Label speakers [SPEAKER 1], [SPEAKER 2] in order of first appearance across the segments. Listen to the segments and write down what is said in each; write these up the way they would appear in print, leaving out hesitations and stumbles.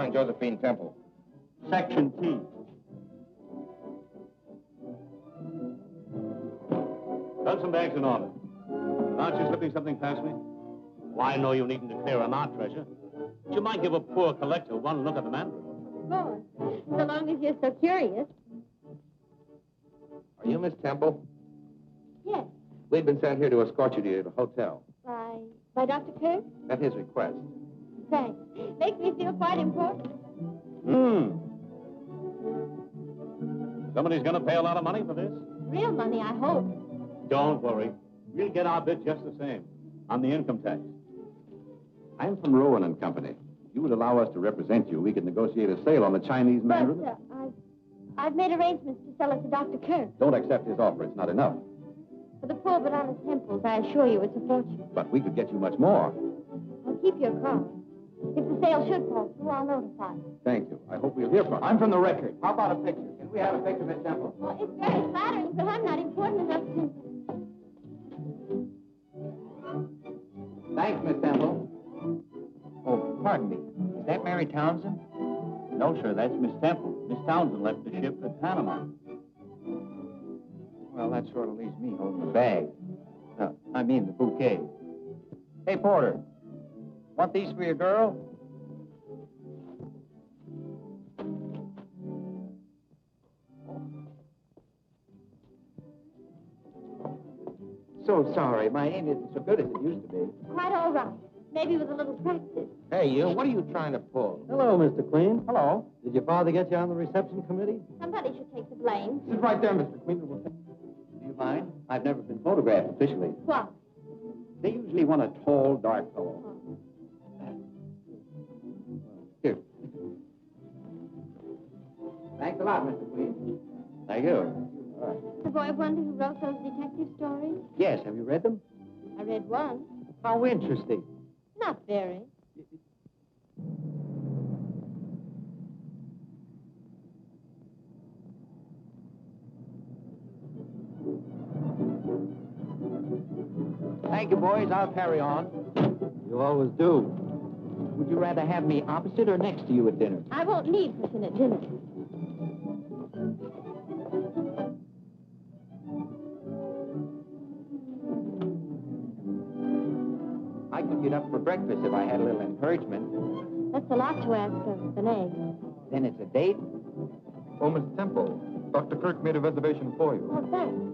[SPEAKER 1] find Josephine Temple?
[SPEAKER 2] Section T. Some bags in order. Aren't you slipping something past me? Well, I know you needn't declare on our treasure. But you might give a poor collector one look at the Mandarin.
[SPEAKER 3] Of course. So long as you're so curious.
[SPEAKER 1] Are you Miss Temple?
[SPEAKER 3] Yes.
[SPEAKER 1] We've been sent here to escort you to the hotel.
[SPEAKER 3] By Dr. Kirk?
[SPEAKER 1] At his request.
[SPEAKER 3] Thanks. Makes me feel quite important.
[SPEAKER 2] Somebody's going to pay a lot of money for this?
[SPEAKER 3] Real money, I hope.
[SPEAKER 2] Don't worry. We'll get our bit just the same. On the income tax.
[SPEAKER 1] I'm from Rowan and Company. If you would allow us to represent you, we could negotiate a sale on the Chinese Mandarin.
[SPEAKER 3] But, I've made arrangements to sell it to Dr. Kirk.
[SPEAKER 1] Don't accept his offer. It's not enough.
[SPEAKER 3] For the poor but honest Temples, I assure you it's a fortune.
[SPEAKER 1] But we could get you much more.
[SPEAKER 3] I'll keep your card. If the sale should fall through, I'll notify you.
[SPEAKER 1] Thank you. I hope we'll hear from you. I'm from the record. How about a picture? Can we have a picture, Miss Temple?
[SPEAKER 3] Well, it's very flattering, but I'm not important enough to...
[SPEAKER 1] Thanks, Miss Temple.
[SPEAKER 4] Oh, pardon me. Is that Mary Townsend?
[SPEAKER 2] No, sir, that's Miss Temple. Miss Townsend left the ship at Panama.
[SPEAKER 4] Well, that sort of leaves me holding the bag. I mean the bouquet. Hey, Porter. Want these for your girl? So sorry. My aim isn't so good as it used to be.
[SPEAKER 3] Quite all right. Maybe with a little practice.
[SPEAKER 1] Hey, you, what are you trying to pull?
[SPEAKER 5] Hello, Mr. Queen.
[SPEAKER 1] Hello.
[SPEAKER 5] Did your father get you on the reception committee?
[SPEAKER 3] Somebody should take the blame.
[SPEAKER 1] Sit right there, Mr. Queen.
[SPEAKER 4] Do you mind? I've never been photographed officially.
[SPEAKER 3] What?
[SPEAKER 4] They usually want a tall, dark fellow. Here.
[SPEAKER 1] Thanks a lot, Mr. Queen.
[SPEAKER 4] Thank you.
[SPEAKER 1] All right.
[SPEAKER 3] The boy wonder who wrote those detective stories?
[SPEAKER 4] Yes, have you read them?
[SPEAKER 3] I read one.
[SPEAKER 4] How interesting.
[SPEAKER 3] Not very.
[SPEAKER 4] Thank you, boys. I'll carry on.
[SPEAKER 5] You always do.
[SPEAKER 4] Would you rather have me opposite or next to you at dinner?
[SPEAKER 3] I won't need Christian at dinner.
[SPEAKER 4] I could get up for breakfast if I had a little encouragement.
[SPEAKER 3] That's a lot to ask of an egg.
[SPEAKER 4] Then it's a date?
[SPEAKER 1] Oh, Miss Temple, Dr. Kirk made a reservation for you.
[SPEAKER 3] Oh, thanks.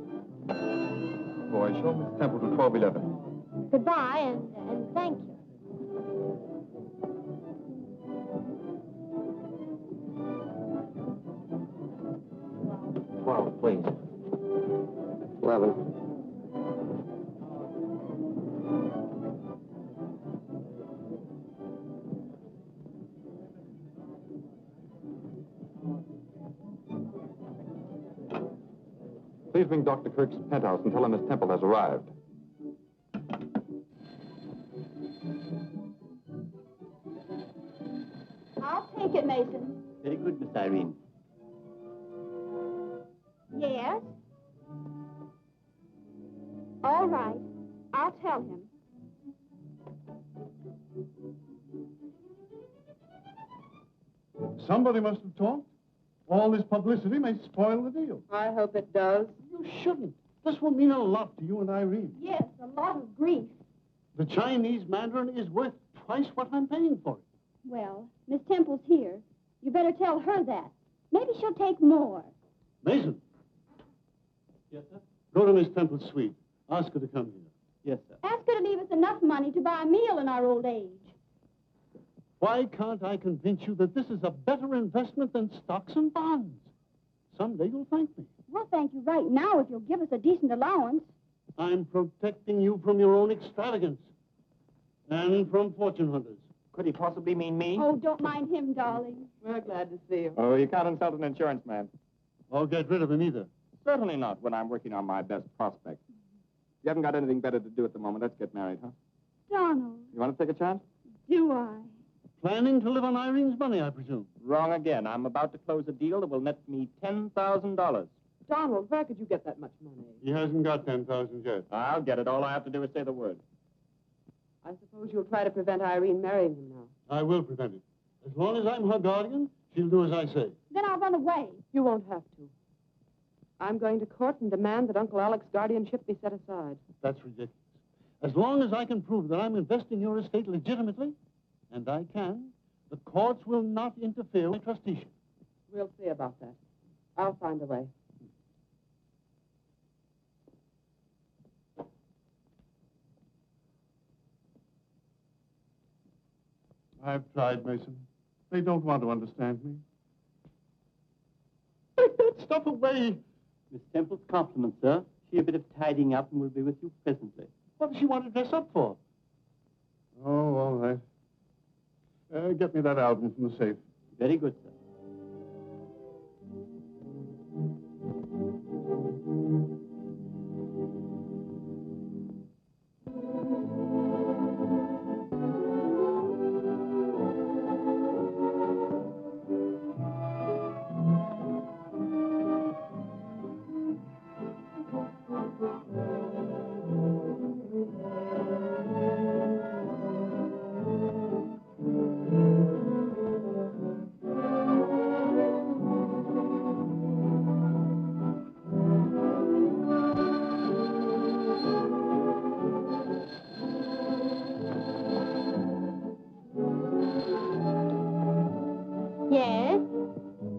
[SPEAKER 1] Boy, show Miss Temple to 1211.
[SPEAKER 3] Goodbye, and thank you.
[SPEAKER 4] Well, please.
[SPEAKER 1] 11. Please bring Dr. Kirk's penthouse and tell him Miss Temple has arrived.
[SPEAKER 3] I'll take it, Mason.
[SPEAKER 4] Very good, Miss Irene.
[SPEAKER 3] Yes? All right. I'll tell him.
[SPEAKER 6] Somebody must have talked. All this publicity may spoil the deal.
[SPEAKER 7] I hope it does.
[SPEAKER 6] You shouldn't. This will mean a lot to you and Irene.
[SPEAKER 3] Yes, a lot of grief.
[SPEAKER 6] The Chinese Mandarin is worth twice what I'm paying for it.
[SPEAKER 3] Well, Miss Temple's here. You better tell her that. Maybe she'll take more.
[SPEAKER 6] Mason. Yes, sir? Go to Miss Temple's suite. Ask her to come here.
[SPEAKER 4] Yes, sir.
[SPEAKER 3] Ask her to leave us enough money to buy a meal in our old age.
[SPEAKER 6] Why can't I convince you that this is a better investment than stocks and bonds? Someday you'll thank me.
[SPEAKER 3] We'll thank you right now if you'll give us a decent allowance.
[SPEAKER 6] I'm protecting you from your own extravagance and from fortune hunters.
[SPEAKER 4] Could he possibly mean me?
[SPEAKER 3] Oh, don't mind him, darling.
[SPEAKER 7] We're glad to see you.
[SPEAKER 1] Oh, you can't insult an insurance man.
[SPEAKER 6] Or get rid of him either.
[SPEAKER 1] Certainly not when I'm working on my best prospect. You haven't got anything better to do at the moment. Let's get married, huh?
[SPEAKER 3] Donald,
[SPEAKER 1] You want to take a chance?
[SPEAKER 3] do I?
[SPEAKER 6] Planning to live on Irene's money, I presume.
[SPEAKER 4] Wrong again. I'm about to close a deal that will net me $10,000.
[SPEAKER 7] Donald, where could you get that much money?
[SPEAKER 6] He hasn't got 10,000 yet.
[SPEAKER 4] I'll get it. All I have to do is say the word.
[SPEAKER 7] I suppose you'll try to prevent Irene marrying him now.
[SPEAKER 6] I will prevent it. As long as I'm her guardian, she'll do as I say.
[SPEAKER 3] Then I'll run away.
[SPEAKER 7] You won't have to. I'm going to court and demand that Uncle Alec's guardianship be set aside.
[SPEAKER 6] That's ridiculous. As long as I can prove that I'm investing your estate legitimately, and I can, the courts will not interfere with trusteeship.
[SPEAKER 7] We'll see about that. I'll find a way.
[SPEAKER 6] I've tried, Mason. They don't want to understand me. Take that stuff away.
[SPEAKER 5] Miss Temple's compliments, sir. She a bit of tidying up and will be with you presently.
[SPEAKER 6] What does she want to dress up for? Oh, all right. Get me that album from the safe.
[SPEAKER 5] Very good, sir.
[SPEAKER 3] Yes?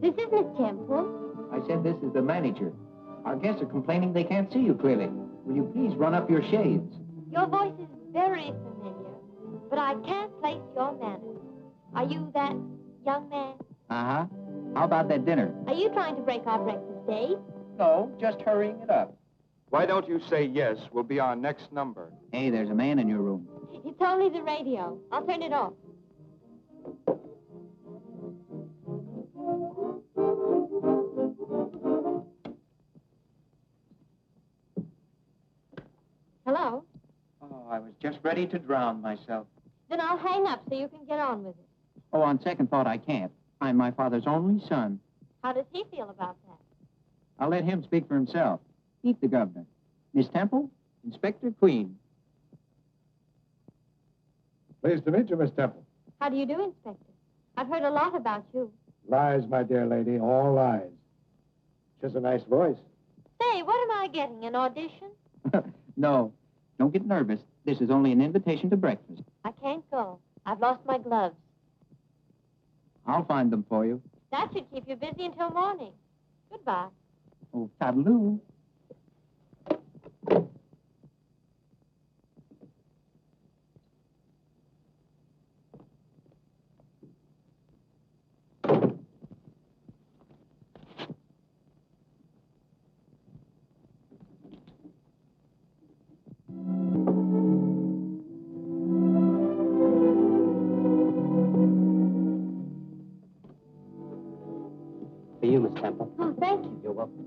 [SPEAKER 3] This is Miss Temple.
[SPEAKER 4] I said this is the manager. Our guests are complaining they can't see you clearly. Will you please run up your shades?
[SPEAKER 8] Your voice is very familiar, but I can't place your manners. Are you that young man?
[SPEAKER 4] Uh-huh. How about that dinner?
[SPEAKER 8] Are you trying to break our breakfast date?
[SPEAKER 4] No, just hurrying it up.
[SPEAKER 9] Why don't you say yes? Will be our next number.
[SPEAKER 4] Hey, there's a man in your room.
[SPEAKER 8] It's only the radio. I'll turn it off. Hello?
[SPEAKER 4] Oh, I was just ready to drown myself.
[SPEAKER 8] Then I'll hang up so you can get on with it.
[SPEAKER 4] Oh, on second thought, I can't. I'm my father's only son.
[SPEAKER 8] How does he feel about that?
[SPEAKER 4] I'll let him speak for himself. Meet the governor. Miss Temple, Inspector Queen.
[SPEAKER 1] Pleased to meet you, Miss Temple.
[SPEAKER 8] How do you do, Inspector? I've heard a lot about you.
[SPEAKER 1] Lies, my dear lady, all lies. Just a nice voice.
[SPEAKER 8] Say, what am I getting, an audition?
[SPEAKER 4] No, don't get nervous. This is only an invitation to breakfast.
[SPEAKER 8] I can't go. I've lost my gloves.
[SPEAKER 4] I'll find them for you.
[SPEAKER 8] That should keep you busy until morning. Goodbye.
[SPEAKER 4] Oh, toodaloo.
[SPEAKER 5] For you, Miss Temple.
[SPEAKER 8] Oh, thank you.
[SPEAKER 5] You're welcome.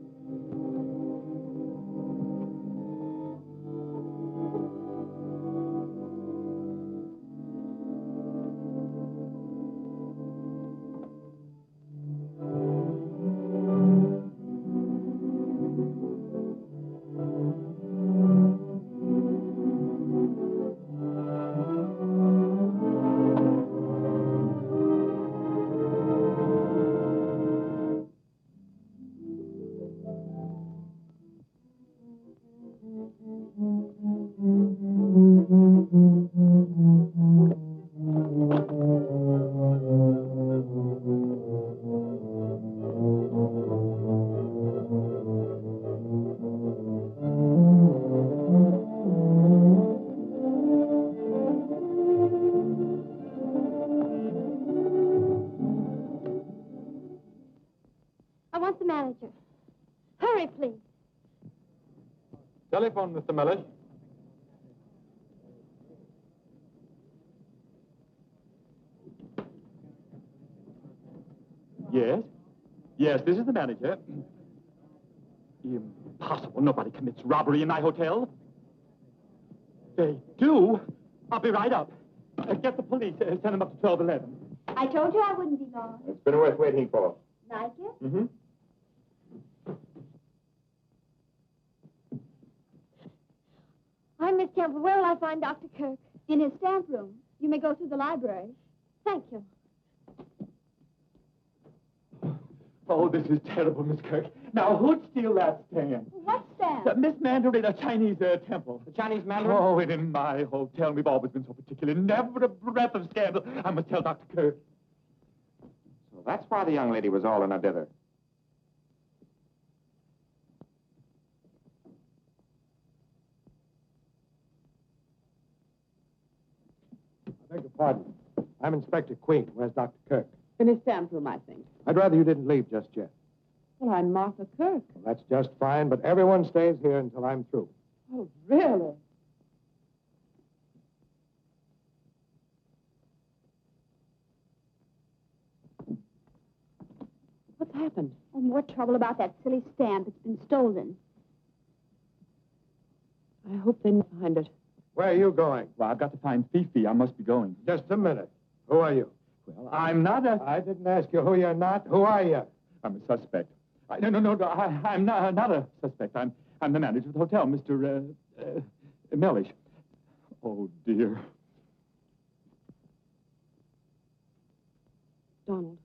[SPEAKER 8] I want the manager. Hurry, please.
[SPEAKER 9] Telephone, Mr. Mellish.
[SPEAKER 10] Yes? Yes, this is the manager. Impossible. Nobody commits robbery in my hotel. They do? I'll be right up. Get the police. Send them up to 1211.
[SPEAKER 3] I told you I wouldn't be long.
[SPEAKER 1] It's been worth waiting for.
[SPEAKER 3] Like it?
[SPEAKER 1] Mm-hmm.
[SPEAKER 3] I'm Miss Temple. Where will I find Dr. Kirk? In his staff room. You may go through the library. Thank you.
[SPEAKER 10] Oh, this is terrible, Miss Kirk. Now, who'd steal that stamp?
[SPEAKER 3] What stamp?
[SPEAKER 10] Miss Mandarin, a Chinese temple.
[SPEAKER 4] The Chinese Mandarin?
[SPEAKER 10] Oh, and in my hotel, we've always been so particular. Never a breath of scandal. I must tell Dr. Kirk.
[SPEAKER 9] So that's why the young lady was all in a dither.
[SPEAKER 11] I beg your pardon. I'm Inspector Queen. Where's Dr. Kirk?
[SPEAKER 7] In his stamp room, I think.
[SPEAKER 11] I'd rather you didn't leave just yet.
[SPEAKER 7] Well, I'm Martha Kirk.
[SPEAKER 11] Well, that's just fine, but everyone stays here until I'm through.
[SPEAKER 7] Oh, really? What's happened?
[SPEAKER 3] Oh, more trouble about that silly stamp. It's been stolen.
[SPEAKER 7] I hope they find it.
[SPEAKER 11] Where are you going?
[SPEAKER 10] Well, I've got to find Fifi. I must be going.
[SPEAKER 11] Just a minute. Who are you?
[SPEAKER 10] Well, I'm not a...
[SPEAKER 11] I didn't ask you who you're not. Who are you?
[SPEAKER 10] I'm a suspect. No, I'm not a suspect. I'm the manager of the hotel, Mr. Mellish. Oh, dear.
[SPEAKER 7] Donald,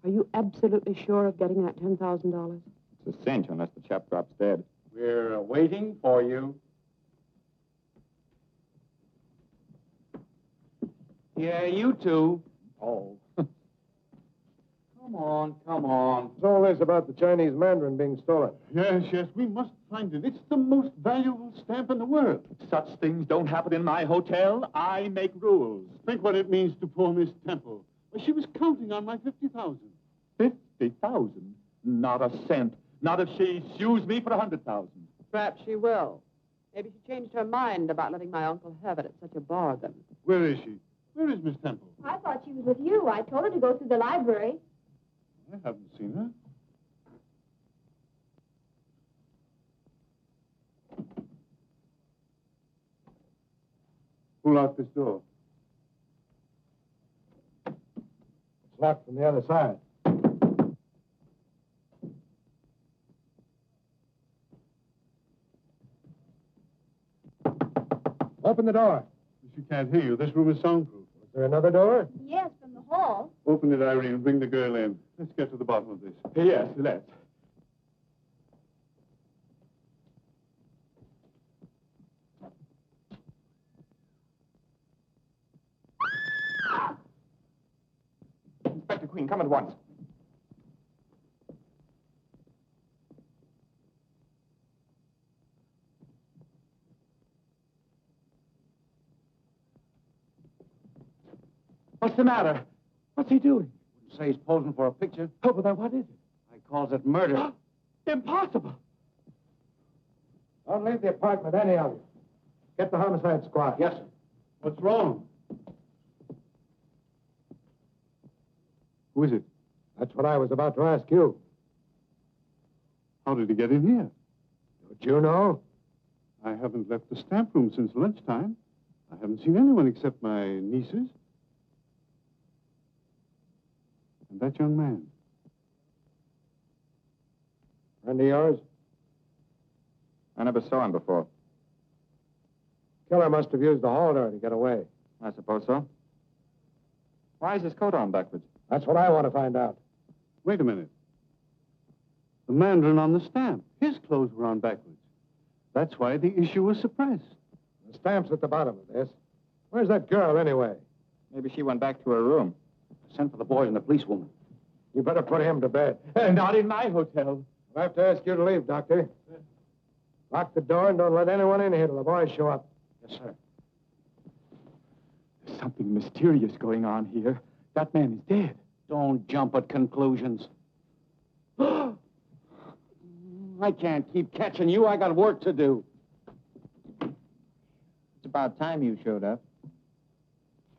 [SPEAKER 7] are you absolutely sure of getting that $10,000?
[SPEAKER 9] It's a cinch unless the chap drops dead.
[SPEAKER 4] We're waiting for you. Yeah, you two.
[SPEAKER 10] Oh.
[SPEAKER 4] Come on, come on.
[SPEAKER 11] What's all this about the Chinese Mandarin being stolen?
[SPEAKER 6] Yes, we must find it. It's the most valuable stamp in the world.
[SPEAKER 10] Such things don't happen in my hotel. I make rules.
[SPEAKER 6] Think what it means to poor Miss Temple. Well, she was counting on my 50,000.
[SPEAKER 10] 50,000? Not a cent. Not if she sues me for 100,000.
[SPEAKER 7] Perhaps she will. Maybe she changed her mind about letting my uncle have it at such a bargain.
[SPEAKER 6] Where is she? Where is Miss Temple?
[SPEAKER 3] I thought she was with you. I told her to go through the library.
[SPEAKER 6] I haven't seen her. Who locked this door?
[SPEAKER 11] It's locked from the other side. Open the door.
[SPEAKER 6] She can't hear you. This room is soundproof.
[SPEAKER 11] Is there another door?
[SPEAKER 3] Yes, from the hall.
[SPEAKER 6] Open it, Irene, and bring the girl in. Let's get to the bottom of this.
[SPEAKER 10] Yes, let's.
[SPEAKER 9] Inspector Queen, come at once.
[SPEAKER 10] What's the matter? What's he doing?
[SPEAKER 11] Say he's posing for a picture.
[SPEAKER 10] Oh, but then what is it?
[SPEAKER 11] I calls it murder.
[SPEAKER 10] Impossible.
[SPEAKER 11] Don't leave the apartment, any of you. Get the homicide squad.
[SPEAKER 6] Yes, sir. What's wrong? Who is it?
[SPEAKER 11] That's what I was about to ask you.
[SPEAKER 6] How did he get in here?
[SPEAKER 11] Don't you know?
[SPEAKER 6] I haven't left the stamp room since lunchtime. I haven't seen anyone except my nieces. And that young man.
[SPEAKER 11] Friend of yours?
[SPEAKER 9] I never saw him before.
[SPEAKER 11] Killer must have used the hall door to get away.
[SPEAKER 9] I suppose so. Why is his coat on backwards?
[SPEAKER 11] That's what I want to find out.
[SPEAKER 6] Wait a minute. The Mandarin on the stamp. His clothes were on backwards. That's why the issue was suppressed.
[SPEAKER 11] The stamp's at the bottom of this. Where's that girl, anyway?
[SPEAKER 9] Maybe she went back to her room.
[SPEAKER 4] Send for the boys and the policewoman.
[SPEAKER 11] You better put him to bed.
[SPEAKER 10] Not in my hotel.
[SPEAKER 11] I'll have to ask you to leave, Doctor. Lock the door and don't let anyone in here till the boys show up.
[SPEAKER 4] Yes, sir.
[SPEAKER 10] There's something mysterious going on here. That man is dead.
[SPEAKER 4] Don't jump at conclusions. I can't keep catching you. I got work to do. It's about time you showed up.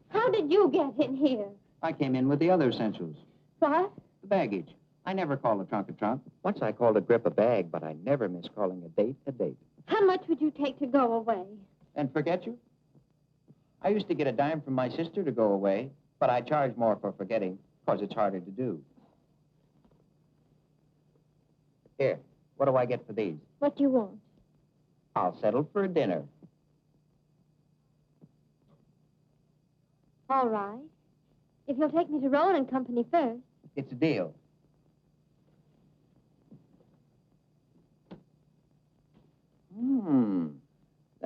[SPEAKER 3] How did you get in here?
[SPEAKER 4] I came in with the other essentials.
[SPEAKER 3] What?
[SPEAKER 4] The baggage. I never call a trunk a trunk. Once I called a grip a bag, but I never miss calling a date a date.
[SPEAKER 3] How much would you take to go away?
[SPEAKER 4] And forget you? I used to get a dime from my sister to go away, but I charge more for forgetting, because it's harder to do. Here, what do I get for these?
[SPEAKER 3] What do you want?
[SPEAKER 4] I'll settle for a dinner.
[SPEAKER 3] All right. If you'll take me to Rowan and Company first.
[SPEAKER 4] It's a deal.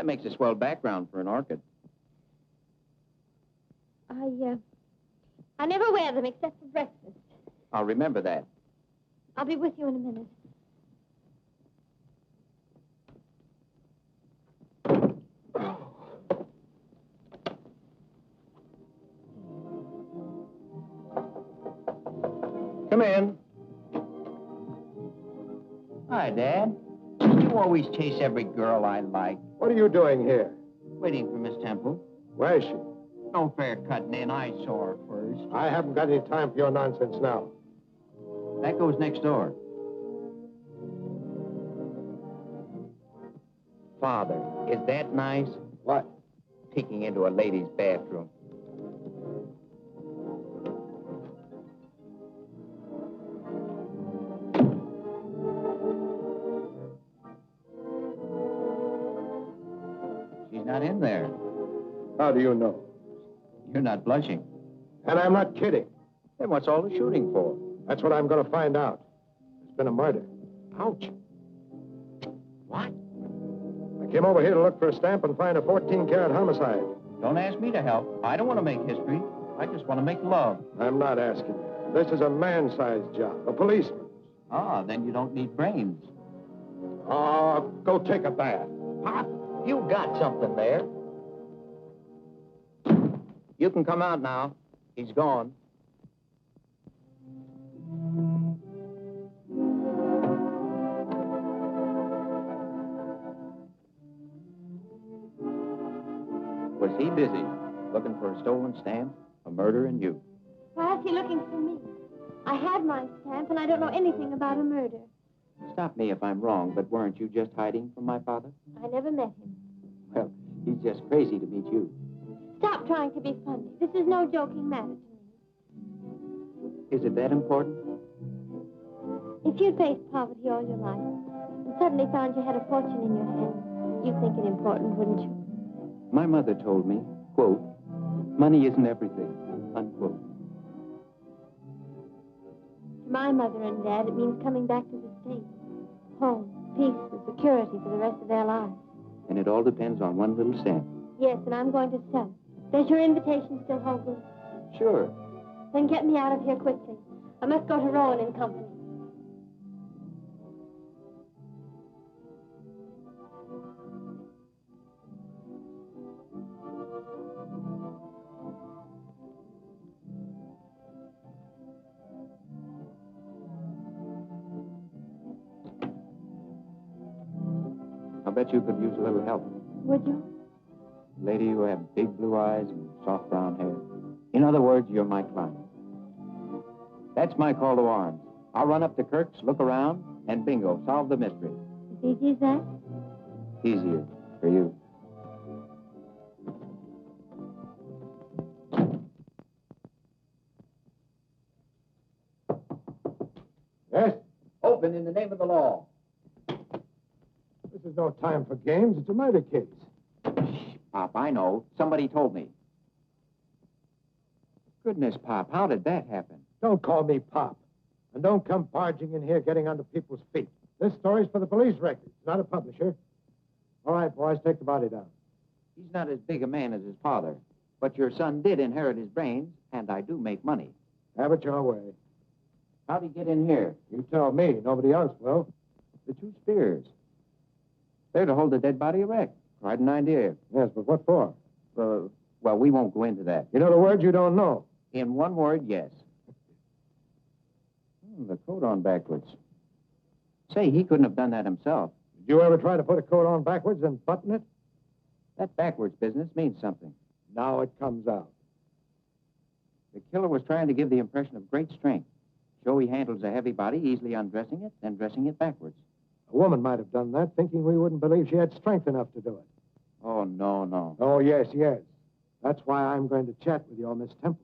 [SPEAKER 4] That makes a swell background for an orchid.
[SPEAKER 8] I never wear them except for breakfast.
[SPEAKER 4] I'll remember that.
[SPEAKER 8] I'll be with you in a minute.
[SPEAKER 4] Come in. Hi, Dad. You always chase every girl I like.
[SPEAKER 11] What are you doing here?
[SPEAKER 4] Waiting for Miss Temple.
[SPEAKER 11] Where is she?
[SPEAKER 4] No fair cutting in. I saw her first.
[SPEAKER 11] I haven't got any time for your nonsense now.
[SPEAKER 4] That goes next door. Father, is that nice?
[SPEAKER 11] What?
[SPEAKER 4] Peeking into a lady's bathroom. She's not in there.
[SPEAKER 11] How do you know?
[SPEAKER 4] You're not blushing.
[SPEAKER 11] And I'm not kidding.
[SPEAKER 4] Then what's all the shooting for?
[SPEAKER 11] That's what I'm going to find out. There's been a murder. Ouch.
[SPEAKER 4] What?
[SPEAKER 11] I came over here to look for a stamp and find a 14-carat homicide.
[SPEAKER 4] Don't ask me to help. I don't want to make history. I just want to make love.
[SPEAKER 11] I'm not asking you. This is a man-sized job, a policeman.
[SPEAKER 4] Ah, then you don't need brains.
[SPEAKER 11] Oh, go take a bath.
[SPEAKER 4] Pop, you got something there. You can come out now. He's gone. Was he busy looking for a stolen stamp, a murder, and you?
[SPEAKER 8] Why is he looking for me? I had my stamp, and I don't know anything about a murder.
[SPEAKER 4] Stop me if I'm wrong, but weren't you just hiding from my father?
[SPEAKER 8] I never met him.
[SPEAKER 4] Well, he's just crazy to meet you.
[SPEAKER 8] Stop trying to be funny. This is no joking matter to me.
[SPEAKER 4] Is it that important?
[SPEAKER 8] If you'd faced poverty all your life and suddenly found you had a fortune in your hand, you'd think it important, wouldn't you?
[SPEAKER 4] My mother told me, quote, money isn't everything, unquote.
[SPEAKER 8] To my mother and Dad, it means coming back to the States. Home, peace, and security for the rest of their lives.
[SPEAKER 4] And it all depends on one little stamp.
[SPEAKER 8] Yes, and I'm going to sell it. Does your invitation still hold good?
[SPEAKER 4] Sure.
[SPEAKER 8] Then get me out of here quickly. I must go to Rowan and Company.
[SPEAKER 4] I bet you could use a little help.
[SPEAKER 8] Would you?
[SPEAKER 4] Lady, you have big blue eyes and soft brown hair. In other words, you're my client. That's my call to arms. I'll run up to Kirk's, look around, and bingo, solve the mystery.
[SPEAKER 8] As easy as that?
[SPEAKER 4] Easier for you.
[SPEAKER 11] Yes?
[SPEAKER 4] Open in the name of the law.
[SPEAKER 11] This is no time for games. It's a murder case.
[SPEAKER 4] Pop, I know. Somebody told me. Goodness, Pop, how did that happen?
[SPEAKER 11] Don't call me Pop. And don't come barging in here getting under people's feet. This story's for the police records, not a publisher. All right, boys, take the body down.
[SPEAKER 4] He's not as big a man as his father, but your son did inherit his brains, and I do make money.
[SPEAKER 11] Have it your way.
[SPEAKER 4] How'd he get in here?
[SPEAKER 11] You tell me. Nobody else will.
[SPEAKER 4] The two spears. They're to hold the dead body erect. Quite an idea.
[SPEAKER 11] Yes, but what for?
[SPEAKER 4] Well, we won't go into that.
[SPEAKER 11] You know the words you don't know.
[SPEAKER 4] In one word, yes. The coat on backwards. Say, he couldn't have done that himself.
[SPEAKER 11] Did you ever try to put a coat on backwards and button it?
[SPEAKER 4] That backwards business means something.
[SPEAKER 11] Now it comes out.
[SPEAKER 4] The killer was trying to give the impression of great strength. Show he handles a heavy body, easily undressing it, then dressing it backwards.
[SPEAKER 11] A woman might have done that, thinking we wouldn't believe she had strength enough to do it.
[SPEAKER 4] Oh, no.
[SPEAKER 11] Oh, yes. That's why I'm going to chat with your Miss Temple.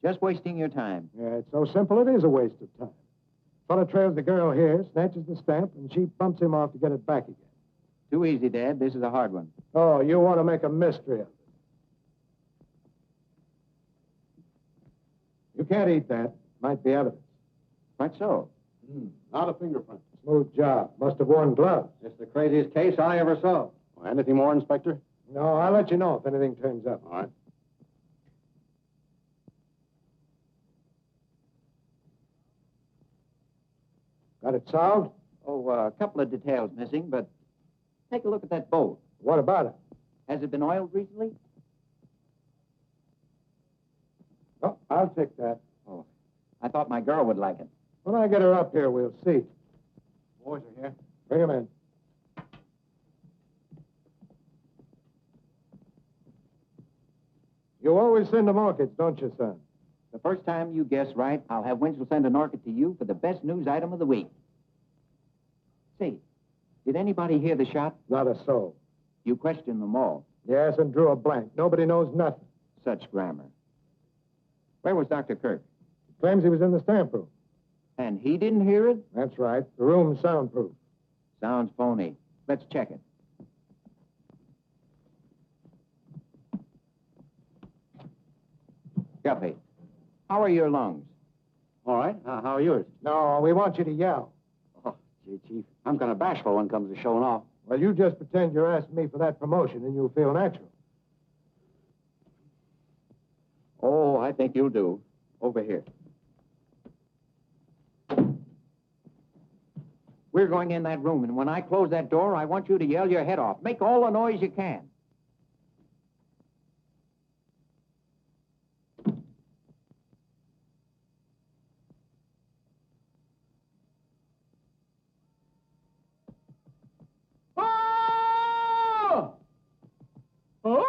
[SPEAKER 4] Just wasting your time.
[SPEAKER 11] Yeah, it's so simple it is a waste of time. Fellow trails the girl here, snatches the stamp, and she bumps him off to get it back again.
[SPEAKER 4] Too easy, Dad. This is a hard one.
[SPEAKER 11] Oh, you want to make a mystery of it. You can't eat that. Might be evidence.
[SPEAKER 4] Quite so.
[SPEAKER 1] Not a fingerprint.
[SPEAKER 11] Smooth job. Must have worn gloves.
[SPEAKER 1] It's the craziest case I ever saw. Anything more, Inspector?
[SPEAKER 11] No, I'll let you know if anything turns up.
[SPEAKER 1] All right.
[SPEAKER 11] Got it solved?
[SPEAKER 4] Oh, a couple of details missing, but take a look at that bolt.
[SPEAKER 11] What about it?
[SPEAKER 4] Has it been oiled recently?
[SPEAKER 11] Oh, I'll take that.
[SPEAKER 4] Oh, I thought my girl would like it.
[SPEAKER 11] When I get her up here, we'll see.
[SPEAKER 4] Boys are here.
[SPEAKER 11] Bring him in. You always send them orchids, don't you, son?
[SPEAKER 4] The first time you guess right, I'll have Winchell send an orchid to you for the best news item of the week. Say, did anybody hear the shot?
[SPEAKER 11] Not a soul.
[SPEAKER 4] You questioned them all.
[SPEAKER 11] Yes, and drew a blank. Nobody knows nothing.
[SPEAKER 4] Such grammar. Where was Dr. Kirk?
[SPEAKER 11] Claims he was in the stamp room.
[SPEAKER 4] And he didn't hear it?
[SPEAKER 11] That's right. The room's soundproof.
[SPEAKER 4] Sounds phony. Let's check it. Guppy, how are your lungs?
[SPEAKER 6] All right. How are yours?
[SPEAKER 11] No, we want you to yell.
[SPEAKER 6] Oh, gee, Chief, I'm kind of bashful when it comes to showing off.
[SPEAKER 11] Well, you just pretend you're asking me for that promotion, and you'll feel natural.
[SPEAKER 4] Oh, I think you'll do. Over here. We're going in that room, and when I close that door, I want you to yell your head off. Make all the noise you can.
[SPEAKER 6] Oh! Oh!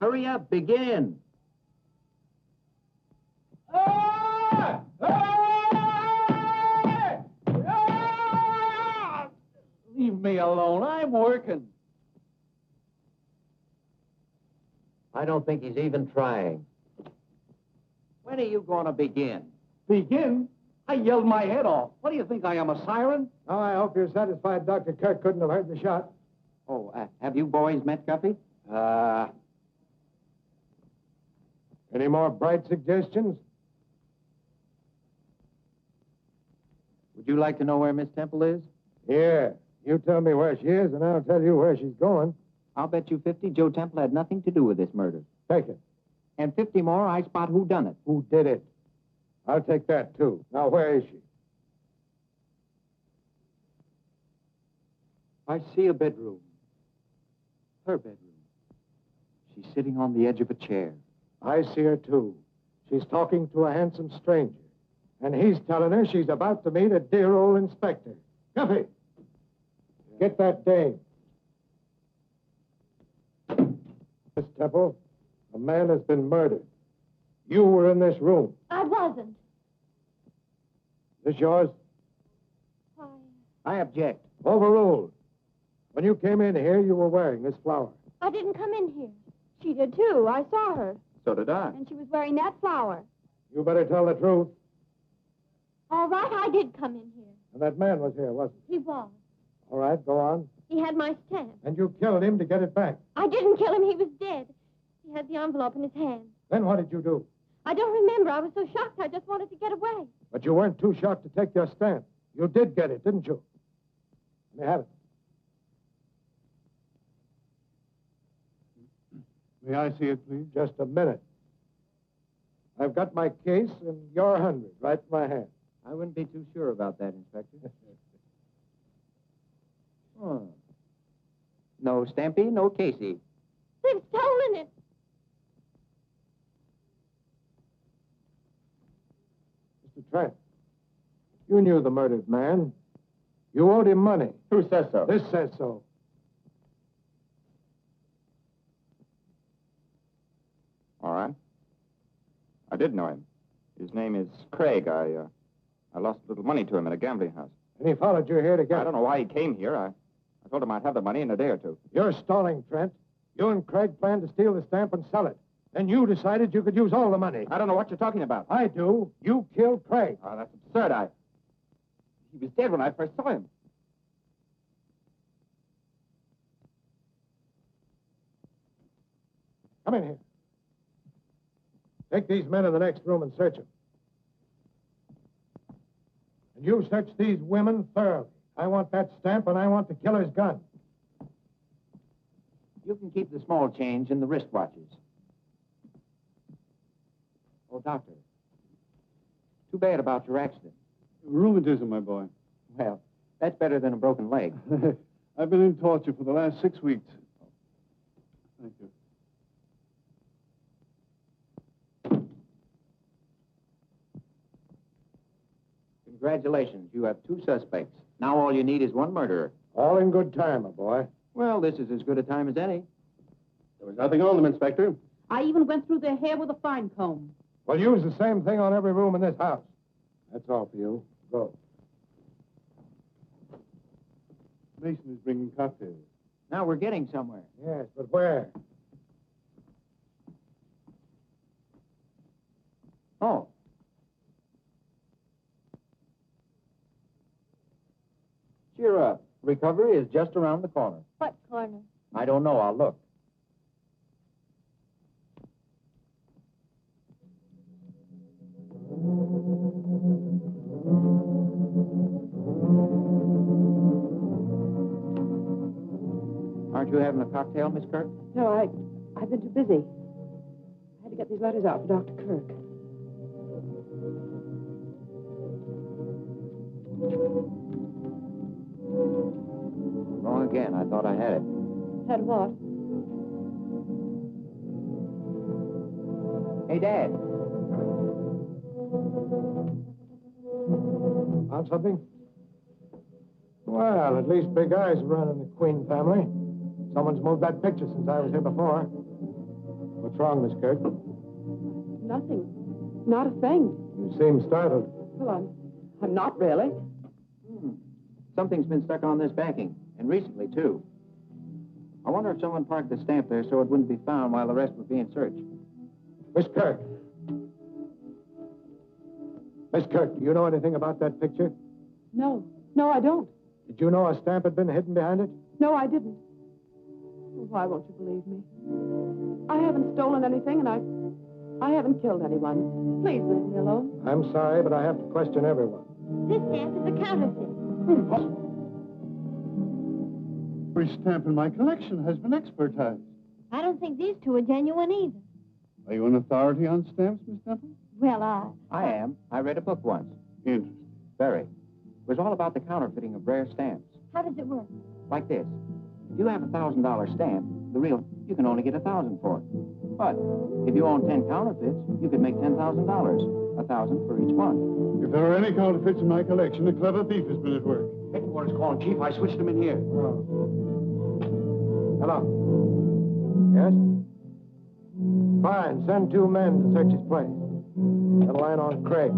[SPEAKER 4] Hurry up, begin.
[SPEAKER 6] Leave me alone. I'm working.
[SPEAKER 4] I don't think he's even trying. When are you going to begin?
[SPEAKER 6] Begin? I yelled my head off. What do you think I am, a siren?
[SPEAKER 11] Oh, I hope you're satisfied Dr. Kirk couldn't have heard the shot.
[SPEAKER 4] Oh, have you boys met Guppy?
[SPEAKER 11] Any more bright suggestions?
[SPEAKER 4] Would you like to know where Miss Temple is?
[SPEAKER 11] Yeah. You tell me where she is, and I'll tell you where she's going.
[SPEAKER 4] I'll bet you 50 Joe Temple had nothing to do with this murder.
[SPEAKER 11] Take it.
[SPEAKER 4] And 50 more, I spot who done it.
[SPEAKER 11] Who did it? I'll take that, too. Now, where is she?
[SPEAKER 4] I see a bedroom. Her bedroom. She's sitting on the edge of a chair.
[SPEAKER 11] I see her, too. She's talking to a handsome stranger. And he's telling her she's about to meet a dear old inspector. Guppy! Get that dame. Miss Temple, a man has been murdered. You were in this room.
[SPEAKER 3] I wasn't.
[SPEAKER 11] Is this yours?
[SPEAKER 3] Why?
[SPEAKER 4] I object.
[SPEAKER 11] Overruled. When you came in here, you were wearing this flower.
[SPEAKER 3] I didn't come in here. She did, too. I saw her.
[SPEAKER 1] So did I.
[SPEAKER 3] And she was wearing that flower.
[SPEAKER 11] You better tell the truth.
[SPEAKER 3] All right, I did come in here.
[SPEAKER 11] And that man was here, wasn't
[SPEAKER 3] He was.
[SPEAKER 11] he? All right, go on.
[SPEAKER 3] He had my stamp.
[SPEAKER 11] And you killed him to get it back.
[SPEAKER 3] I didn't kill him. He was dead. He had the envelope in his hand.
[SPEAKER 11] Then what did you do?
[SPEAKER 3] I don't remember. I was so shocked I just wanted to get away.
[SPEAKER 11] But you weren't too shocked to take your stand. You did get it, didn't you? Let me have it.
[SPEAKER 6] May I see it, please?
[SPEAKER 11] Just a minute. I've got my case and your 100 right in my hand.
[SPEAKER 4] I wouldn't be too sure about that, Inspector. Oh. No Stampy, no Casey.
[SPEAKER 3] They've stolen it.
[SPEAKER 11] Mr. Trent, you knew the murdered man. You owed him money.
[SPEAKER 1] Who says so?
[SPEAKER 11] This says so.
[SPEAKER 9] All right. I did know him. His name is Craig. I lost a little money to him at a gambling house.
[SPEAKER 11] And he followed you here to get
[SPEAKER 9] I don't know why he came here. I told him I'd have the money in a day or two.
[SPEAKER 11] You're stalling, Trent. You and Craig planned to steal the stamp and sell it. Then you decided you could use all the money.
[SPEAKER 9] I don't know what you're talking about.
[SPEAKER 11] I do. You killed Craig.
[SPEAKER 9] Oh, that's absurd. He was dead when I first saw him.
[SPEAKER 11] Come in here. Take these men in the next room and search them. And you search these women thoroughly. I want that stamp, and I want the killer's gun.
[SPEAKER 4] You can keep the small change in the wristwatches. Oh, Doctor. Too bad about your accident.
[SPEAKER 6] Rheumatism, my boy.
[SPEAKER 4] Well, that's better than a broken leg.
[SPEAKER 6] I've been in torture for the last 6 weeks. Thank you.
[SPEAKER 4] Congratulations. You have 2 suspects. Now all you need is 1 murderer.
[SPEAKER 11] All in good time, my boy.
[SPEAKER 4] Well, this is as good a time as any.
[SPEAKER 1] There was nothing on them, Inspector.
[SPEAKER 7] I even went through their hair with a fine comb.
[SPEAKER 11] Well, use the same thing on every room in this house. That's all for you. Go.
[SPEAKER 6] Mason is bringing cocktails.
[SPEAKER 4] Now we're getting somewhere.
[SPEAKER 11] Yes, but where?
[SPEAKER 4] Oh. Cheer up. Recovery is just around the corner.
[SPEAKER 8] What corner?
[SPEAKER 4] I don't know. I'll look. Aren't you having a cocktail, Miss Kirk?
[SPEAKER 7] No, I've been too busy. I had to get these letters out for Dr. Kirk.
[SPEAKER 4] Wrong again. I thought I had it.
[SPEAKER 7] Had what?
[SPEAKER 4] Hey, Dad.
[SPEAKER 11] Found something? Well, at least Big Eye's running the Queen family. Someone's moved that picture since I was here before. What's wrong, Miss Kirk?
[SPEAKER 7] Nothing. Not a thing.
[SPEAKER 11] You seem startled.
[SPEAKER 7] Well, I'm not really.
[SPEAKER 4] Something's been stuck on this backing, and recently, too. I wonder if someone parked the stamp there so it wouldn't be found while the rest were being searched.
[SPEAKER 11] Miss Kirk. Miss Kirk, do you know anything about that picture?
[SPEAKER 7] No. No, I don't.
[SPEAKER 11] Did you know a stamp had been hidden behind it?
[SPEAKER 7] No, I didn't. Why won't you believe me? I haven't stolen anything, and I haven't killed anyone. Please leave me alone.
[SPEAKER 11] I'm sorry, but I have to question everyone.
[SPEAKER 8] This stamp is a counterfeit.
[SPEAKER 6] Every stamp in my collection has been expertized.
[SPEAKER 8] I don't think these 2 are genuine either.
[SPEAKER 6] Are you an authority on stamps, Miss Temple?
[SPEAKER 8] Well,
[SPEAKER 4] I am. I read a book once.
[SPEAKER 6] Interesting.
[SPEAKER 4] Very. It was all about the counterfeiting of rare stamps.
[SPEAKER 8] how does it work?
[SPEAKER 4] Like this. If you have a $1,000 stamp, the real, you can only get $1,000 for it. But if you own 10 counterfeits, you can make $10,000. $1,000 for each one.
[SPEAKER 6] If there are any counterfeits in my collection, a clever thief has been at work.
[SPEAKER 1] Headquarters calling, Chief. I switched them in here.
[SPEAKER 11] Oh. Hello. Yes? Fine. Send 2 men to search his place. Got a line on Craig.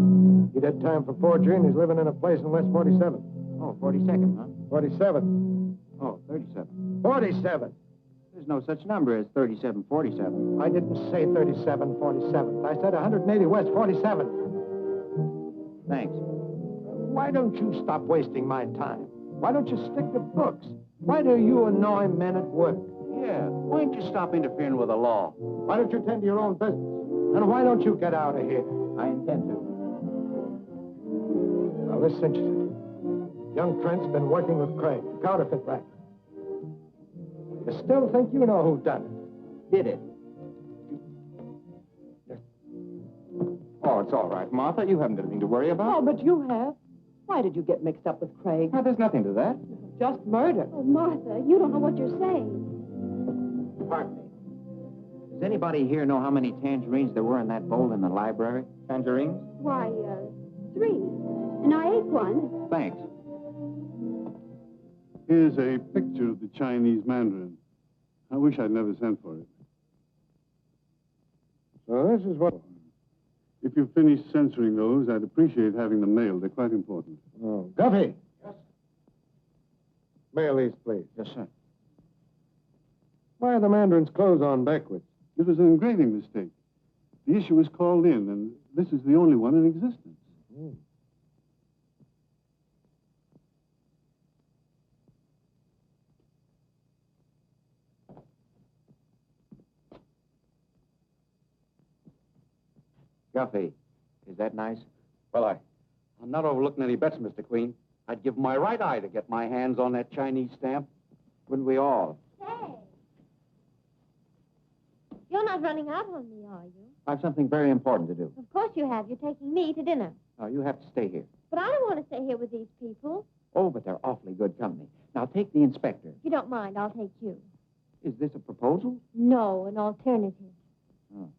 [SPEAKER 11] He did time for forgery, and he's living in a place in West 47.
[SPEAKER 4] Oh, 42nd, huh?
[SPEAKER 11] 47.
[SPEAKER 4] Oh, 37.
[SPEAKER 11] 47.
[SPEAKER 4] There's no such number as 3747.
[SPEAKER 11] I didn't say 37, 47. I said 180 West 47.
[SPEAKER 4] Thanks.
[SPEAKER 11] Why don't you stop wasting my time? Why don't you stick to books? Why do you annoy men at work?
[SPEAKER 1] Yeah. Why don't you stop interfering with the law?
[SPEAKER 11] Why don't you tend to your own business? And why don't you get out of here?
[SPEAKER 4] I intend to.
[SPEAKER 11] Well, this cinches it. Young Trent's been working with Craig, the counterfeit racket. You still think you know who done it?
[SPEAKER 4] Did it?
[SPEAKER 9] Oh, it's all right, Martha. You haven't anything to worry about.
[SPEAKER 7] Oh, but you have. Why did you get mixed up with Craig?
[SPEAKER 9] Well, there's nothing to that.
[SPEAKER 7] Just murder.
[SPEAKER 3] Oh, Martha, you don't know what you're saying.
[SPEAKER 4] Pardon me. Does anybody here know how many tangerines there were in that bowl in the library?
[SPEAKER 9] Tangerines?
[SPEAKER 3] Why, 3. And I ate one.
[SPEAKER 4] Thanks.
[SPEAKER 6] Here's a picture of the Chinese Mandarin. I wish I'd never sent for it.
[SPEAKER 11] So this is what...
[SPEAKER 6] If you've finished censoring those, I'd appreciate having them mailed. They're quite important.
[SPEAKER 11] Oh, Guffey! Yes? Mail these, please.
[SPEAKER 6] Yes, sir.
[SPEAKER 11] Why are the Mandarin's clothes on backwards?
[SPEAKER 6] It was an engraving mistake. The issue was called in, and this is the only one in existence.
[SPEAKER 11] Hmm.
[SPEAKER 4] Guffey, is that nice?
[SPEAKER 1] Well,
[SPEAKER 4] I'm not overlooking any bets, Mr. Queen. I'd give my right eye to get my hands on that Chinese stamp. Wouldn't we all?
[SPEAKER 8] Say. You're not running out on me, are you?
[SPEAKER 4] I have something very important to do.
[SPEAKER 8] Of course you have. You're taking me to dinner.
[SPEAKER 4] No, you have to stay here.
[SPEAKER 8] But I don't want to stay here with these people.
[SPEAKER 4] Oh, but they're awfully good company. Now, take the inspector.
[SPEAKER 8] If you don't mind, I'll take you.
[SPEAKER 4] Is this a proposal?
[SPEAKER 8] No, an alternative.
[SPEAKER 4] Oh.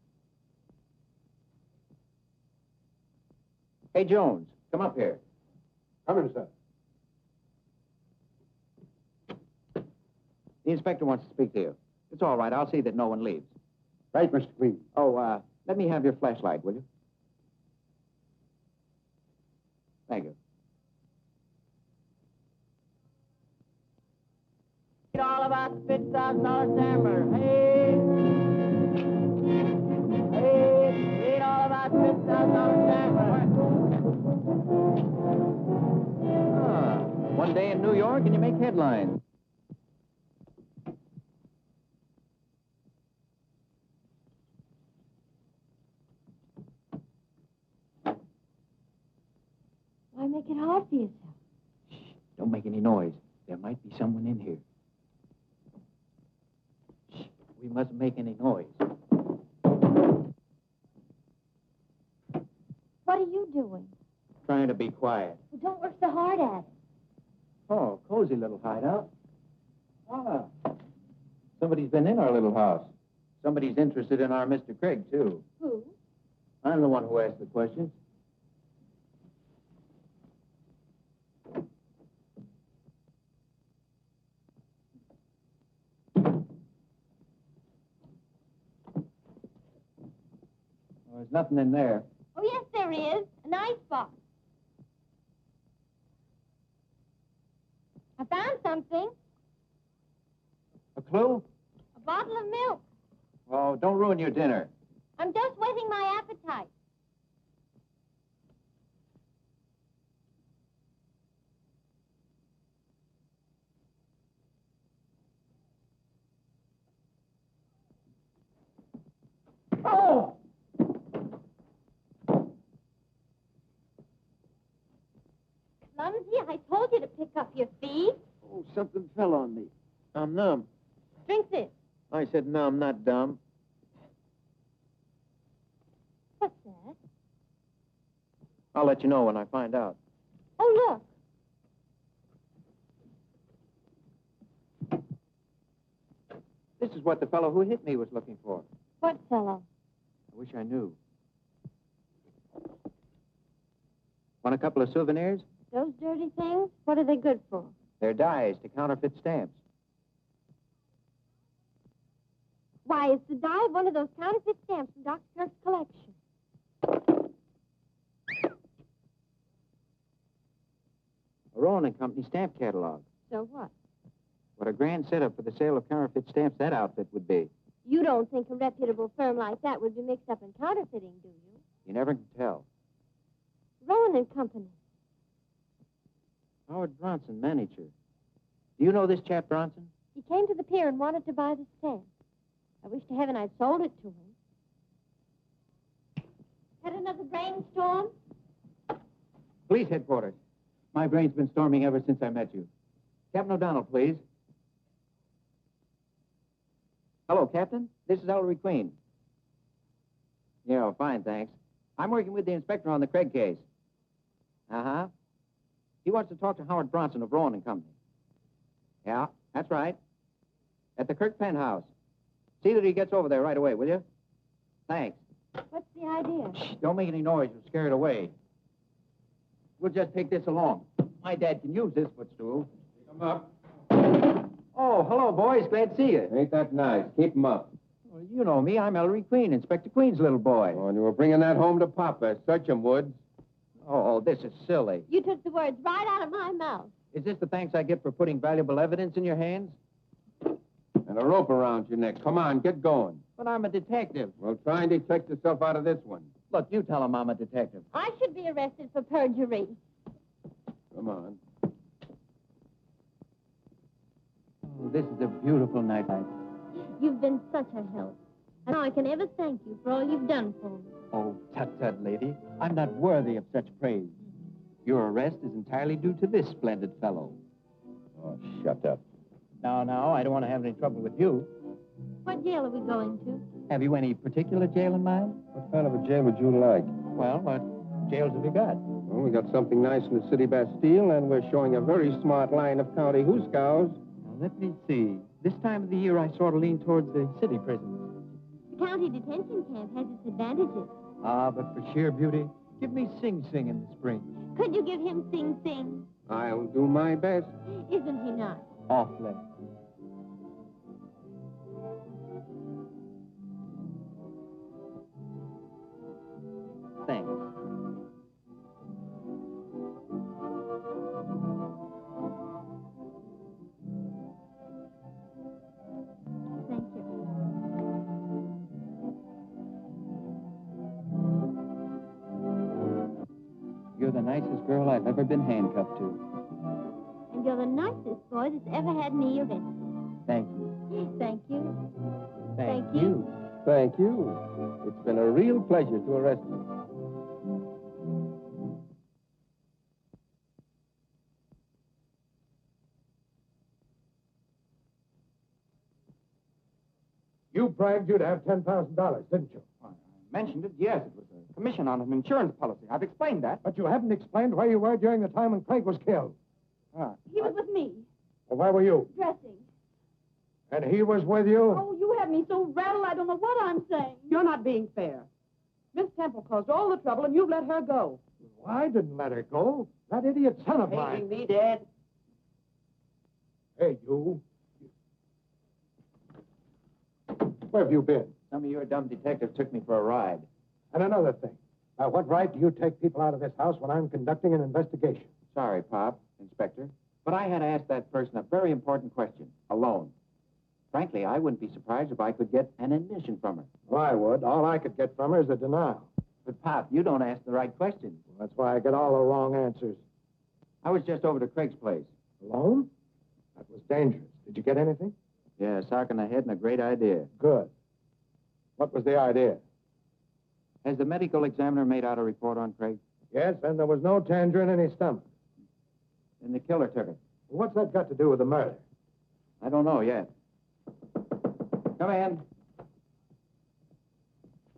[SPEAKER 4] Hey, Jones, come up here.
[SPEAKER 11] Come in, sir.
[SPEAKER 4] The inspector wants to speak to you. It's all right. I'll see that no one leaves.
[SPEAKER 11] Right, Mr. Queen.
[SPEAKER 4] Oh, let me have your flashlight, will you? Thank you.
[SPEAKER 5] All about the $50,000 stammer. Hey! Hey! Read all about the $50,000 stammer.
[SPEAKER 4] One day in New York and you make headlines.
[SPEAKER 8] Why make it hard for yourself?
[SPEAKER 4] Shh, don't make any noise. There might be someone in here. Shh, we mustn't make any noise.
[SPEAKER 8] What are you doing?
[SPEAKER 4] Trying to be quiet.
[SPEAKER 8] Well, don't work so hard at it.
[SPEAKER 4] Oh, cozy little hideout. Ah, somebody's been in our little house. Somebody's interested in our Mr. Craig, too.
[SPEAKER 8] Who?
[SPEAKER 4] I'm the one who asked the questions. Well, there's nothing in there.
[SPEAKER 8] Oh, yes, there is. An icebox. I found something.
[SPEAKER 4] A clue?
[SPEAKER 8] A bottle of milk.
[SPEAKER 4] Oh, don't ruin your dinner.
[SPEAKER 8] I'm just whetting my appetite.
[SPEAKER 4] Oh!
[SPEAKER 8] Clumsy, I told you to pick up your feet.
[SPEAKER 4] Oh, something fell on me. I'm numb.
[SPEAKER 8] Drink this.
[SPEAKER 4] I said numb, not dumb.
[SPEAKER 8] What's that?
[SPEAKER 4] I'll let you know when I find out.
[SPEAKER 8] Oh, look.
[SPEAKER 4] This is what the fellow who hit me was looking for.
[SPEAKER 8] What fellow?
[SPEAKER 4] I wish I knew. Want a couple of souvenirs?
[SPEAKER 8] Those dirty things? What are they good for?
[SPEAKER 4] They're dies to counterfeit stamps.
[SPEAKER 8] Why, it's the dye of one of those counterfeit stamps from Dr. Kirk's collection.
[SPEAKER 4] A Rowan and Company stamp catalog.
[SPEAKER 8] So what?
[SPEAKER 4] What a grand setup for the sale of counterfeit stamps that outfit would be.
[SPEAKER 8] You don't think a reputable firm like that would be mixed up in counterfeiting, do you?
[SPEAKER 4] You never can tell.
[SPEAKER 8] Rowan and Company.
[SPEAKER 4] Howard Bronson, manager. Do you know this chap, Bronson?
[SPEAKER 8] He came to the pier and wanted to buy the stamp. I wish to heaven I'd sold it to him. Had another brainstorm?
[SPEAKER 4] Police headquarters. My brain's been storming ever since I met you. Captain O'Donnell, please. Hello, Captain. This is Ellery Queen. Yeah, fine, thanks. I'm working with the inspector on the Craig case. Uh-huh. He wants to talk to Howard Bronson of Rowan and Company. Yeah, that's right. At the Kirk penthouse. See that he gets over there right away, will you? Thanks.
[SPEAKER 8] What's the idea?
[SPEAKER 4] Shh, don't make any noise. You'll scare it away. We'll just take this along. My dad can use this footstool.
[SPEAKER 11] Come up.
[SPEAKER 4] Oh, hello, boys. Glad to see you.
[SPEAKER 11] Ain't that nice? Keep 'em up.
[SPEAKER 4] Well, you know me. I'm Ellery Queen, Inspector Queen's little boy.
[SPEAKER 11] Oh, and you were bringing that home to Papa. Search 'em, Woods.
[SPEAKER 4] Oh, this is silly.
[SPEAKER 8] You took the words right out of my mouth.
[SPEAKER 4] Is this the thanks I get for putting valuable evidence in your hands?
[SPEAKER 11] And a rope around your neck. Come on, get going.
[SPEAKER 4] But I'm a detective.
[SPEAKER 11] Well, try and detect yourself out of this one.
[SPEAKER 4] Look, you tell him I'm a detective.
[SPEAKER 8] I should be arrested for perjury.
[SPEAKER 11] Come on.
[SPEAKER 4] Oh, this is a beautiful night.
[SPEAKER 8] You've been such a help. And how I can ever thank you for all you've done for me.
[SPEAKER 4] Oh, tut-tut, lady. I'm not worthy of such praise. Your arrest is entirely due to this splendid fellow.
[SPEAKER 1] Oh, shut up.
[SPEAKER 4] No, I don't want to have any trouble with you.
[SPEAKER 8] What jail are we going to?
[SPEAKER 4] Have you any particular jail in mind?
[SPEAKER 12] What kind of a jail would you like?
[SPEAKER 4] Well, what jails have you got?
[SPEAKER 12] Well, we got something nice in the city Bastille, and we're showing a very smart line of county hoosegows.
[SPEAKER 4] Now, let me see. This time of the year, I sort of lean towards the city prisons.
[SPEAKER 8] The county detention camp has its advantages.
[SPEAKER 4] Ah, but for sheer beauty, give me Sing Sing in the spring.
[SPEAKER 8] Could you give him Sing Sing?
[SPEAKER 12] I'll do my best.
[SPEAKER 8] Isn't he nice?
[SPEAKER 4] Awfully. Thanks.
[SPEAKER 8] Thank you.
[SPEAKER 4] You're the nicest girl I've ever been handcuffed to.
[SPEAKER 8] And you're the nicest boy that's ever had me arrested.
[SPEAKER 4] Thank you.
[SPEAKER 8] Thank you.
[SPEAKER 4] Thank
[SPEAKER 8] you.
[SPEAKER 4] you.
[SPEAKER 12] Thank you. It's been a real pleasure to arrest you.
[SPEAKER 11] You bragged you'd have $10,000, didn't you?
[SPEAKER 9] I mentioned it, yes. It was a commission on an insurance policy. I've explained that.
[SPEAKER 11] But you haven't explained where you were during the time when Craig was killed.
[SPEAKER 3] He was with me,
[SPEAKER 11] Well, where were you?
[SPEAKER 3] dressing.
[SPEAKER 11] And he was with you?
[SPEAKER 3] Oh, you have me so rattled I don't know what I'm saying.
[SPEAKER 7] You're not being fair. Miss Temple caused all the trouble, and you've let her go.
[SPEAKER 11] Well, I didn't let her go. That idiot son of
[SPEAKER 7] Hating
[SPEAKER 11] mine.
[SPEAKER 7] me, Dad?
[SPEAKER 11] Hey, you. Where have you been?
[SPEAKER 4] Some of your dumb detectives took me for a ride.
[SPEAKER 11] And another thing. By what right do you take people out of this house when I'm conducting an investigation?
[SPEAKER 4] Sorry, Pop, Inspector, but I had to ask that person a very important question, alone. Frankly, I wouldn't be surprised if I could get an admission from her.
[SPEAKER 11] Well, I would. All I could get from her is a denial.
[SPEAKER 4] But, Pop, you don't ask the right questions.
[SPEAKER 11] Well, that's why I get all the wrong answers.
[SPEAKER 4] I was just over to Craig's place.
[SPEAKER 11] Alone? That was dangerous. Did you get anything?
[SPEAKER 4] Yeah, a sock in the head and a great idea.
[SPEAKER 11] Good. What was the idea?
[SPEAKER 4] Has the medical examiner made out a report on Craig?
[SPEAKER 11] Yes, and there was no tangerine in his stomach.
[SPEAKER 4] Then the killer took it.
[SPEAKER 11] Well, what's that got to do with the murder?
[SPEAKER 4] I don't know yet. Come in.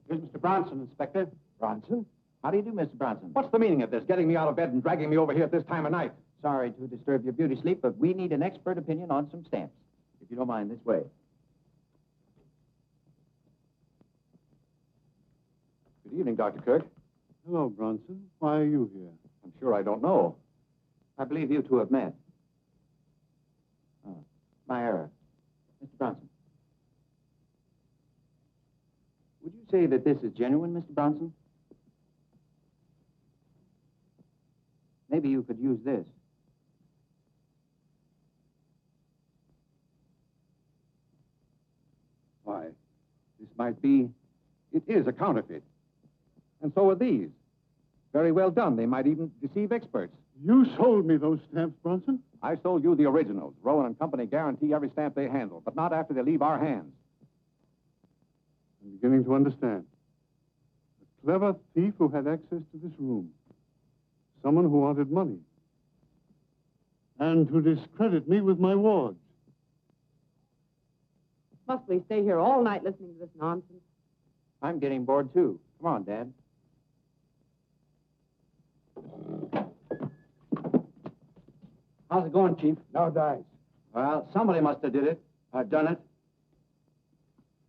[SPEAKER 2] Here's Mr. Bronson, Inspector.
[SPEAKER 11] Bronson?
[SPEAKER 4] How do you do, Mr. Bronson?
[SPEAKER 1] What's the meaning of this? Getting me out of bed and dragging me over here at this time of night?
[SPEAKER 4] Sorry to disturb your beauty sleep, but we need an expert opinion on some stamps. If you don't mind, this way.
[SPEAKER 1] Good evening, Dr. Kirk.
[SPEAKER 6] Hello, Bronson. Why are you here?
[SPEAKER 1] I'm sure I don't know.
[SPEAKER 4] I believe you two have met. Oh, my error. Mr. Bronson. Would you say that this is genuine, Mr. Bronson? Maybe you could use this.
[SPEAKER 1] Why, this might be... It is a counterfeit. And so are these. Very well done. They might even deceive experts.
[SPEAKER 6] You sold me those stamps, Bronson.
[SPEAKER 1] I sold you the originals. Rowan and Company guarantee every stamp they handle, but not after they leave our hands.
[SPEAKER 6] I'm beginning to understand. A clever thief who had access to this room. Someone who wanted money. And to discredit me with my wards.
[SPEAKER 7] Must we stay here all night listening to this nonsense?
[SPEAKER 4] I'm getting bored, too. Come on, Dad.
[SPEAKER 2] How's it going, Chief?
[SPEAKER 11] No dice.
[SPEAKER 2] Well, somebody must have did it. Done it.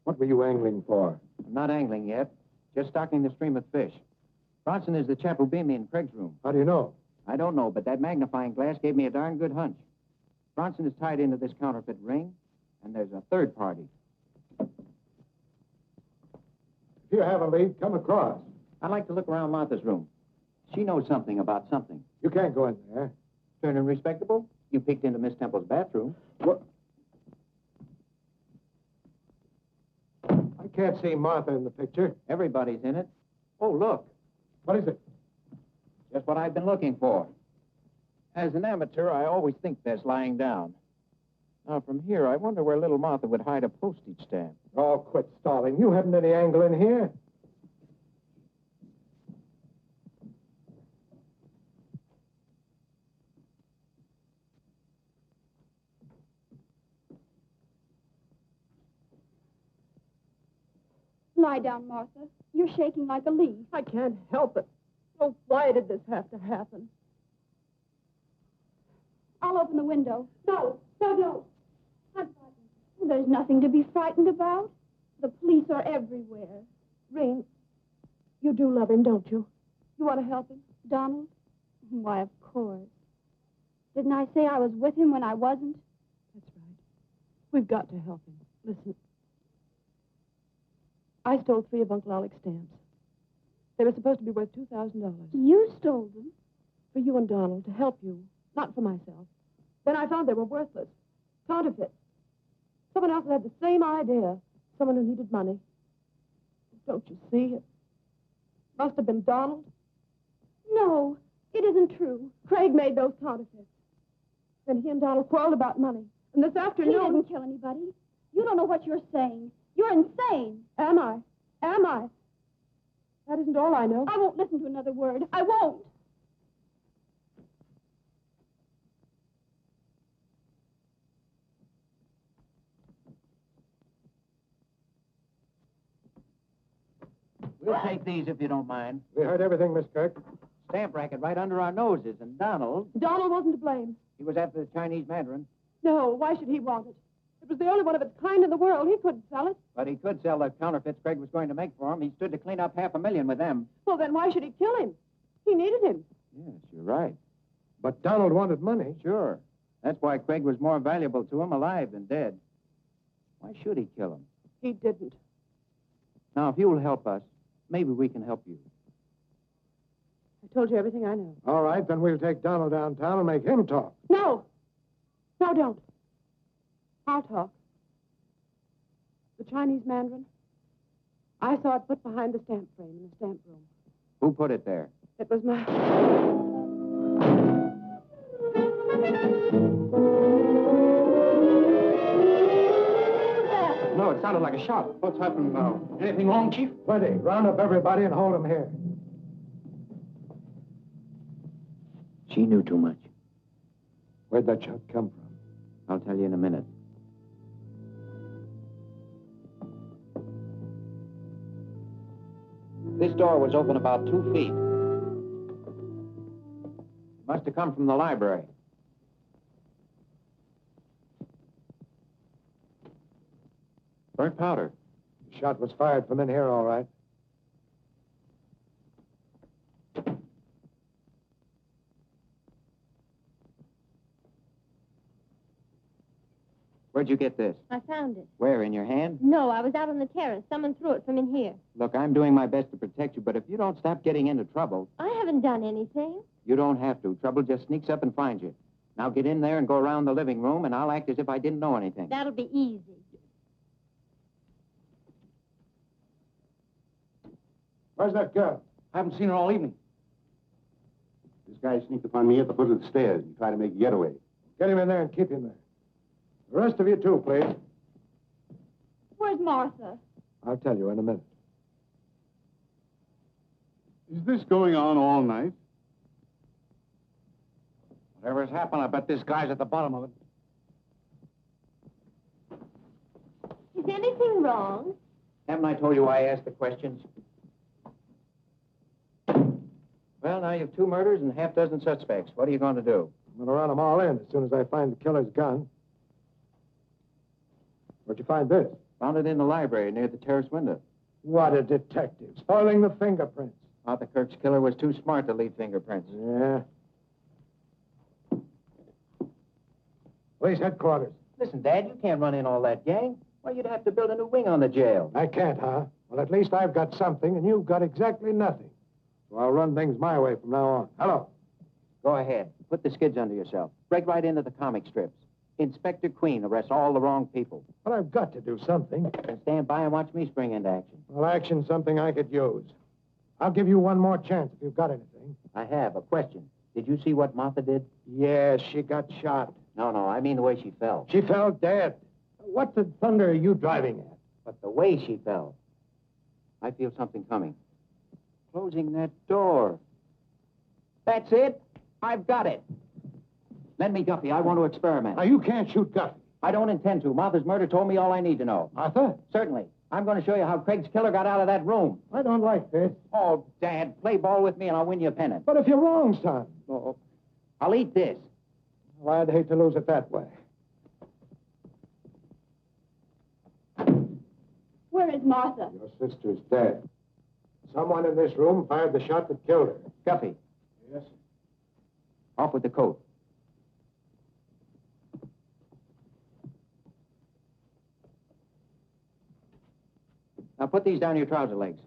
[SPEAKER 11] What were you angling for?
[SPEAKER 4] I'm not angling yet. Just stocking the stream of fish. Bronson is the chap who beat me in Craig's room.
[SPEAKER 11] How do you know?
[SPEAKER 4] I don't know, but that magnifying glass gave me a darn good hunch. Bronson is tied into this counterfeit ring, and there's a third party.
[SPEAKER 11] If you have a lead, come across.
[SPEAKER 4] I'd like to look around Martha's room. She knows something about something.
[SPEAKER 11] You can't go in there.
[SPEAKER 4] Turning respectable? You peeked into Miss Temple's bathroom.
[SPEAKER 11] What? I can't see Martha in the picture.
[SPEAKER 4] Everybody's in it. Oh, look.
[SPEAKER 11] What is it?
[SPEAKER 4] Just what I've been looking for. As an amateur, I always think best lying down. Now, from here, I wonder where little Martha would hide a postage stamp.
[SPEAKER 11] Oh, quit stalling. You haven't any angle in here.
[SPEAKER 3] Lie down, Martha. You're shaking like a leaf.
[SPEAKER 7] I can't help it. Oh, why did this have to happen?
[SPEAKER 3] I'll open the window.
[SPEAKER 7] No, no.
[SPEAKER 3] I'm frightened. There's nothing to be frightened about. The police are everywhere.
[SPEAKER 7] Reen, you do love him, don't you? You want to help him?
[SPEAKER 3] Donald? Why, of course. Didn't I say I was with him when I wasn't?
[SPEAKER 7] That's right. We've got to help him. Listen. I stole 3 of Uncle Oleg's stamps. They were supposed to be worth $2,000.
[SPEAKER 3] You stole them?
[SPEAKER 7] For you and Donald, to help you, not for myself. Then I found they were worthless. Counterfeits. Someone else had the same idea. Someone who needed money. Don't you see? It must have been Donald.
[SPEAKER 3] No, it isn't true.
[SPEAKER 7] Craig made those counterfeits. Then he and Donald quarreled about money. And this afternoon...
[SPEAKER 3] He didn't kill anybody. You don't know what you're saying. You're insane.
[SPEAKER 7] Am I? Am I? That isn't all I know.
[SPEAKER 3] I won't listen to another word. I won't.
[SPEAKER 4] We'll take these if you don't mind.
[SPEAKER 11] We heard everything, Miss Kirk.
[SPEAKER 4] Stamp racket right under our noses, and Donald,
[SPEAKER 7] Donald wasn't to blame.
[SPEAKER 4] he was after the Chinese Mandarin,
[SPEAKER 7] No, why should he want it? It was the only one of its kind in the world. He couldn't sell it.
[SPEAKER 4] but he could sell the counterfeits Craig was going to make for him. He stood to clean up $500,000 with them.
[SPEAKER 7] Well, then why should he kill him? He needed him.
[SPEAKER 4] Yes, you're right.
[SPEAKER 11] But Donald wanted money.
[SPEAKER 4] Sure. That's why Craig was more valuable to him alive than dead. Why should he kill him?
[SPEAKER 7] He didn't.
[SPEAKER 4] Now, if you'll help us, maybe we can help you.
[SPEAKER 7] I told you everything I know.
[SPEAKER 11] All right, then we'll take Donald downtown and make him talk.
[SPEAKER 7] No. No, don't. I'll talk. The Chinese Mandarin. I saw it put behind the stamp frame in the stamp room.
[SPEAKER 4] Who put it there?
[SPEAKER 7] It was my...
[SPEAKER 1] No, it sounded like a shot. What's happened now? Anything wrong, Chief?
[SPEAKER 11] Plenty. Round up everybody and hold them here.
[SPEAKER 4] She knew too much.
[SPEAKER 11] Where'd that shot come from?
[SPEAKER 4] I'll tell you in a minute. This door was open about 2 feet. Must have come from the library. Burnt powder.
[SPEAKER 11] The shot was fired from in here, all right.
[SPEAKER 4] Where'd you get this?
[SPEAKER 8] I found it.
[SPEAKER 4] Where, in your hand?
[SPEAKER 8] No, I was out on the terrace. Someone threw it from in here.
[SPEAKER 4] Look, I'm doing my best to protect you, but if you don't stop getting into trouble...
[SPEAKER 8] I haven't done anything.
[SPEAKER 4] You don't have to. Trouble just sneaks up and finds you. Now get in there and go around the living room, and I'll act as if I didn't know anything.
[SPEAKER 8] That'll be easy.
[SPEAKER 11] Where's that girl?
[SPEAKER 1] I haven't seen her all evening. This guy sneaked upon me at the foot of the stairs and tried to make a getaway.
[SPEAKER 11] Get him in there and keep him there. The rest of you, too, please.
[SPEAKER 3] Where's Martha?
[SPEAKER 11] I'll tell you in a minute.
[SPEAKER 1] Is this going on all night?
[SPEAKER 4] Whatever's happened, I bet this guy's at the bottom of it.
[SPEAKER 8] Is anything wrong?
[SPEAKER 4] Haven't I told you why I asked the questions? Well, now you've 2 murders and half dozen suspects. What are you going to do?
[SPEAKER 11] I'm going to run them all in as soon as I find the killer's gun. Where'd you find this?
[SPEAKER 4] Found it in the library near the terrace window.
[SPEAKER 11] What a detective. Spoiling the fingerprints.
[SPEAKER 4] Arthur Kirk's killer was too smart to leave fingerprints.
[SPEAKER 11] Yeah. Police headquarters.
[SPEAKER 4] Listen, Dad, you can't run in all that gang. Why, you'd have to build a new wing on the jail.
[SPEAKER 11] I can't, huh? Well, at least I've got something, and you've got exactly nothing. So I'll run things my way from now on. Hello.
[SPEAKER 4] Go ahead. Put the skids under yourself. Break right into the comic strips. Inspector Queen arrests all the wrong people.
[SPEAKER 11] But I've got to do something.
[SPEAKER 4] Then stand by and watch me spring into action.
[SPEAKER 11] Well, action's something I could use. I'll give you one more chance if you've got anything.
[SPEAKER 4] I have. A question. Did you see what Martha did?
[SPEAKER 11] Yes, she got shot.
[SPEAKER 4] No, I mean the way she fell.
[SPEAKER 11] She fell dead. What the thunder are you driving at?
[SPEAKER 4] But the way she fell. I feel something coming. Closing that door. That's it. I've got it. Lend me Guffey. I want to experiment.
[SPEAKER 11] Now, you can't shoot Guffey.
[SPEAKER 4] I don't intend to. Martha's murder told me all I need to know.
[SPEAKER 11] Martha?
[SPEAKER 4] Certainly. I'm going to show you how Craig's killer got out of that room.
[SPEAKER 11] I don't like this.
[SPEAKER 4] Oh, Dad, play ball with me and I'll win you a pennant.
[SPEAKER 11] But if you're wrong, son.
[SPEAKER 4] Oh, I'll eat this.
[SPEAKER 11] Well, I'd hate to lose it that way.
[SPEAKER 3] Where is Martha?
[SPEAKER 11] Your sister's dead. Someone in this room fired the shot that killed her.
[SPEAKER 4] Guffey.
[SPEAKER 11] Yes?
[SPEAKER 4] Off with the coat. Now put these down your trouser legs.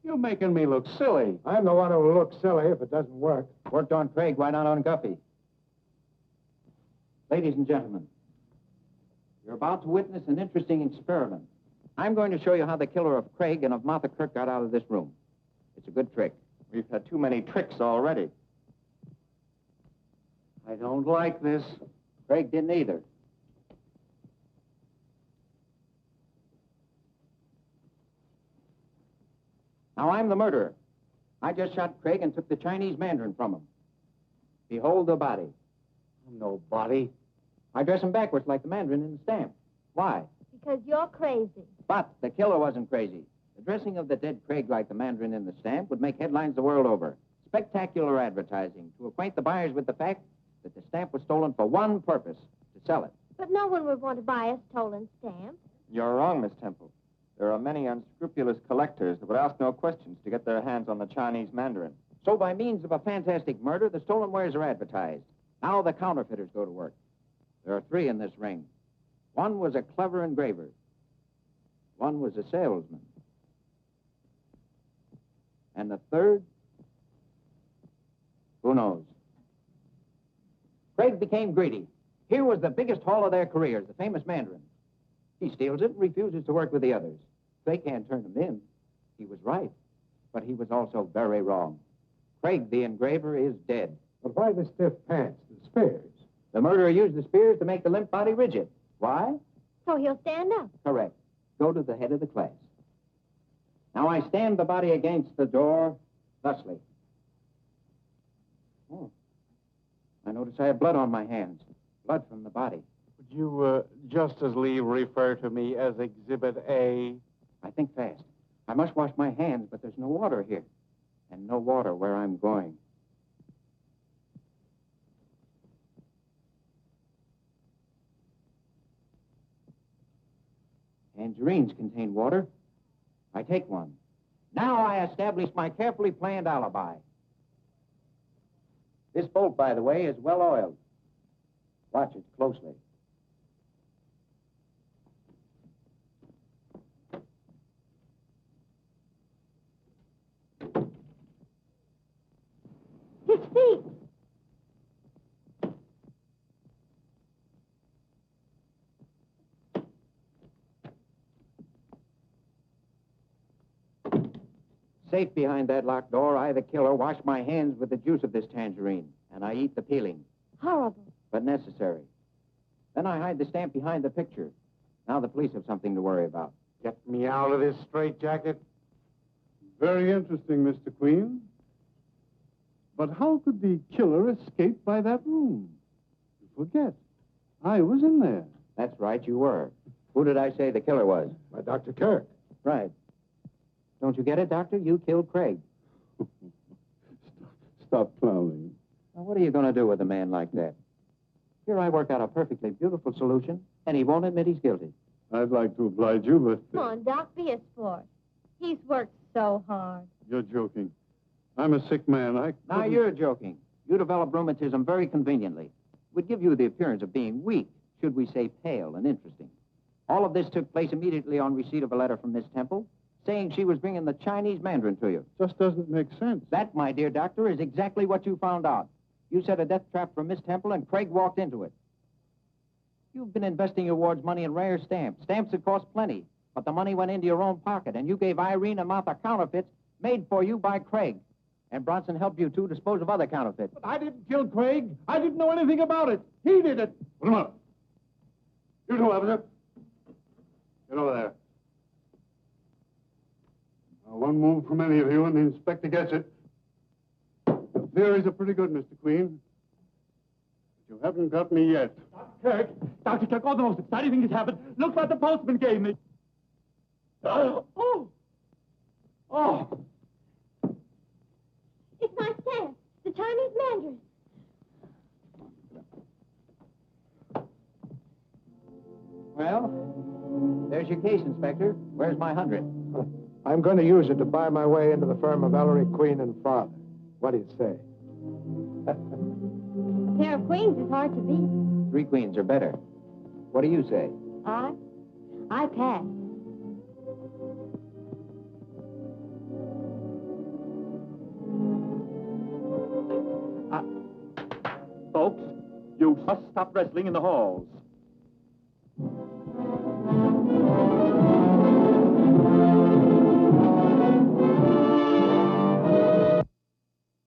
[SPEAKER 1] You're making me look silly.
[SPEAKER 11] I'm the one who'll look silly if it doesn't work.
[SPEAKER 4] Worked on Craig, why not on Guffey? Ladies and gentlemen, you're about to witness an interesting experiment. I'm going to show you how the killer of Craig and of Martha Kirk got out of this room. It's a good trick.
[SPEAKER 9] We've had too many tricks already.
[SPEAKER 1] I don't like this.
[SPEAKER 4] Craig didn't either. Now, I'm the murderer. I just shot Craig and took the Chinese Mandarin from him. Behold the body.
[SPEAKER 1] No body.
[SPEAKER 4] I dress him backwards like the Mandarin in the stamp. Why?
[SPEAKER 8] Because you're crazy.
[SPEAKER 4] But the killer wasn't crazy. The dressing of the dead Craig like the Mandarin in the stamp would make headlines the world over. Spectacular advertising to acquaint the buyers with the fact that the stamp was stolen for one purpose, to sell it.
[SPEAKER 8] But no one would want to buy a stolen stamp.
[SPEAKER 9] You're wrong, Miss Temple. There are many unscrupulous collectors that would ask no questions to get their hands on the Chinese Mandarin.
[SPEAKER 4] So by means of a fantastic murder, the stolen wares are advertised. Now the counterfeiters go to work. There are 3 in this ring. One was a clever engraver. One was a salesman. And the third? Who knows? Craig became greedy. Here was the biggest haul of their careers, the famous Mandarin. He steals it and refuses to work with the others. They can't turn him in. He was right, but he was also very wrong. Craig, the engraver, is dead.
[SPEAKER 11] But why the stiff pants, the spears?
[SPEAKER 4] The murderer used the spears to make the limp body rigid. Why?
[SPEAKER 8] So he'll stand up.
[SPEAKER 4] Correct. Go to the head of the class. Now I stand the body against the door, thusly. Oh, I notice I have blood on my hands. Blood from the body.
[SPEAKER 1] Would you just as leave refer to me as Exhibit A?
[SPEAKER 4] I think fast. I must wash my hands, but there's no water here. And no water where I'm going. Tangerines contain water. I take one. Now I establish my carefully planned alibi. This bolt, by the way, is well oiled. Watch it closely.
[SPEAKER 8] His feet.
[SPEAKER 4] Safe behind that locked door, I, the killer, wash my hands with the juice of this tangerine, and I eat the peeling.
[SPEAKER 8] Horrible.
[SPEAKER 4] But necessary. Then I hide the stamp behind the picture. Now the police have something to worry about.
[SPEAKER 11] Get me out of this straitjacket.
[SPEAKER 6] Very interesting, Mr. Queen. But how could the killer escape by that room? You forget. I was in there.
[SPEAKER 4] That's right, you were. Who did I say the killer was?
[SPEAKER 11] By Dr. Kirk.
[SPEAKER 4] Right. Don't you get it, Doctor? You killed Craig.
[SPEAKER 6] Stop clowning.
[SPEAKER 4] Now, what are you going to do with a man like that? Here I work out a perfectly beautiful solution, and he won't admit he's guilty.
[SPEAKER 6] I'd like to oblige you, but...
[SPEAKER 8] Come on, Doc, be a sport. He's worked so hard.
[SPEAKER 6] You're joking. I'm a sick man.
[SPEAKER 4] Now, you're joking. You develop rheumatism very conveniently. Would give you the appearance of being weak, should we say pale and interesting. All of this took place immediately on receipt of a letter from Miss Temple, saying she was bringing the Chinese Mandarin to you.
[SPEAKER 6] Just doesn't make sense.
[SPEAKER 4] That, my dear doctor, is exactly what you found out. You set a death trap for Miss Temple, and Craig walked into it. You've been investing your ward's money in rare stamps, stamps that cost plenty, but the money went into your own pocket, and you gave Irene and Martha counterfeits made for you by Craig. And Bronson helped you, too, dispose of other counterfeits.
[SPEAKER 6] But I didn't kill Craig. I didn't know anything about it. He did it. Put him up. You two, officer. Get over there. Now, one move from any of you, and the inspector gets it. The theories are pretty good, Mr. Queen. But you haven't got me yet.
[SPEAKER 10] Dr. Kirk, all the most exciting thing has happened. Look what the postman gave me. Oh! Oh!
[SPEAKER 8] It's my stamp. The Chinese Mandarin.
[SPEAKER 4] Well, there's your case, Inspector. Where's my 100?
[SPEAKER 11] I'm going to use it to buy my way into the firm of Ellery, Queen, and Father. What do you say?
[SPEAKER 8] A pair of queens is hard to beat.
[SPEAKER 4] 3 queens are better. What do you say?
[SPEAKER 8] I pass.
[SPEAKER 10] Folks, you must stop wrestling in the halls.